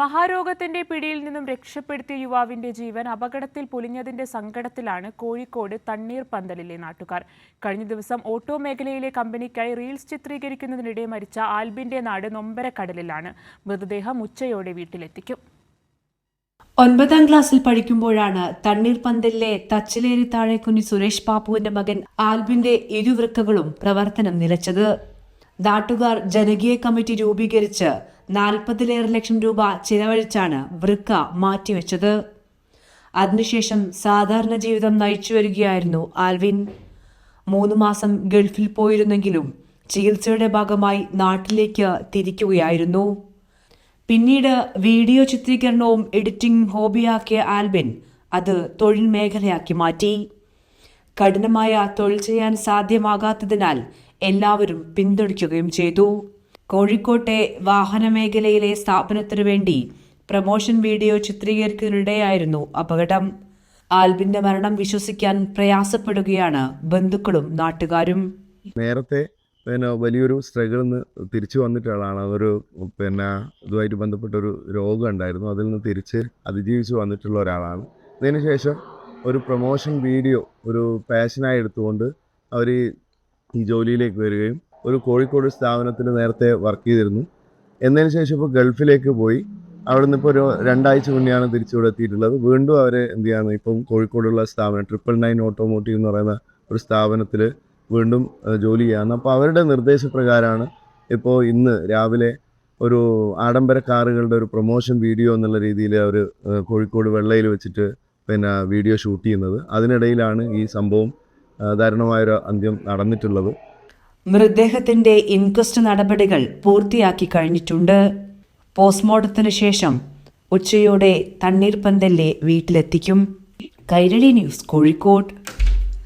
മഹാരോഗത്തിന്റെ പിടിയിൽ നിന്നും രക്ഷപ്പെടുത്തിയ യുവാവിന്റെ ജീവൻ അപകടത്തിൽ പൊലിഞ്ഞതിന്റെ സങ്കടത്തിലാണ് കോഴിക്കോട് തണ്ണീർപന്തലിലെ നാട്ടുകാർ. കഴിഞ്ഞ ദിവസം ഓട്ടോ മേഖലയിലെ കമ്പനിക്കായി റീൽസ് ചിത്രീകരിക്കുന്നതിനിടെ മരിച്ച ആൽബിന്റെ നാട് നൊമ്പരക്കടലിലാണ്. മൃതദേഹം ഉച്ചയോടെ വീട്ടിലെത്തിക്കും. 9ാം ക്ലാസ്സിൽ പഠിക്കുമ്പോഴാണ് തണ്ണീർപന്തലിലെ തച്ചിലേരി താഴേക്കുനി സുരേഷ് ബാബുവിന്റെ മകൻ ആൽബിന്റെ ഇരുവൃക്കകളും പ്രവർത്തനം നിലച്ചത്. നാട്ടുകാർ ജനകീയ കമ്മിറ്റി രൂപീകരിച്ച് 40-ലേറെ ലക്ഷം രൂപ ചിലവഴിച്ചാണ് വൃക്ക മാറ്റിവെച്ചത്. അതിനുശേഷം സാധാരണ ജീവിതം നയിച്ചു വരികയായിരുന്നു ആൽവിൻ. 3 മാസം ഗൾഫിൽ പോയിരുന്നെങ്കിലും ചികിത്സയുടെ ഭാഗമായി നാട്ടിലേക്ക് തിരിക്കുകയായിരുന്നു. പിന്നീട് വീഡിയോ ചിത്രീകരണവും എഡിറ്റിംഗും ഹോബിയാക്കിയ ആൽബിൻ അത് തൊഴിൽ മേഖലയാക്കി മാറ്റി. കഠിനമായ തൊഴിൽ ചെയ്യാൻ സാധ്യമാകാത്തതിനാൽ എല്ലാവരും പിന്തുണയ്ക്കുകയും ചെയ്തു. കോഴിക്കോട്ടെ വാഹന മേഖലയിലെ സ്ഥാപനത്തിനു വേണ്ടി പ്രമോഷൻ വീഡിയോ ചിത്രീകരിക്കുന്നതിനിടെയായിരുന്നു അപകടം. ആൽബിന്റെ മരണം വിശ്വസിക്കാൻ പ്രയാസപ്പെടുകയാണ് ബന്ധുക്കളും നാട്ടുകാരും. നേരത്തെ വലിയൊരു സ്ട്രഗിളിൽ നിന്ന് തിരിച്ചു വന്നിട്ടുള്ളതാണ്. അതൊരു ഇതുമായിട്ട് ബന്ധപ്പെട്ടൊരു രോഗം ഉണ്ടായിരുന്നു. അതിൽ നിന്ന് തിരിച്ച് അതിജീവിച്ച് വന്നിട്ടുള്ള ഒരാളാണ്. ഇതിനുശേഷം ഒരു പ്രൊമോഷൻ വീഡിയോ ഒരു പാഷനായി എടുത്തുകൊണ്ട് അവർ ഈ ജോലിയിലേക്ക് വരികയും ഒരു കോഴിക്കോട് സ്ഥാപനത്തിൽ നേരത്തെ വർക്ക് ചെയ്തിരുന്നു. എന്നതിന് ശേഷം ഇപ്പോൾ ഗൾഫിലേക്ക് പോയി. അവിടെ നിന്ന് ഇപ്പോൾ ഒരു 2 ആഴ്ച മുന്നെയാണ് തിരിച്ചിവിടെ എത്തിയിട്ടുള്ളത്. വീണ്ടും അവർ എന്ത് ചെയ്യാണ്, ഇപ്പം കോഴിക്കോടുള്ള സ്ഥാപനം 999 ഓട്ടോമോട്ടീവ് എന്ന് പറയുന്ന ഒരു സ്ഥാപനത്തിൽ വീണ്ടും ജോലി ചെയ്യാണ്. അപ്പോൾ അവരുടെ നിർദ്ദേശപ്രകാരമാണ് ഇപ്പോൾ ഇന്ന് രാവിലെ ഒരു ആഡംബര കാറുകളുടെ ഒരു പ്രൊമോഷൻ വീഡിയോ എന്നുള്ള രീതിയിൽ അവർ കോഴിക്കോട് വെള്ളയിൽ വെച്ചിട്ട് വീഡിയോ ഷൂട്ട് ചെയ്യുന്നത്. അതിനിടയിലാണ് ഈ സംഭവം ദാരുണമായൊരു അന്ത്യം നടന്നിട്ടുള്ളത്. മൃതദേഹത്തിന്റെ ഇൻക്വസ്റ്റ് നടപടികൾ പൂർത്തിയാക്കി കഴിഞ്ഞിട്ടുണ്ട്. പോസ്റ്റ്മോർട്ടത്തിന് ശേഷം ഉച്ചയോടെ തണ്ണീർപന്തലിലെ വീട്ടിലെത്തിക്കും. കൈരളി ന്യൂസ്, കോഴിക്കോട്.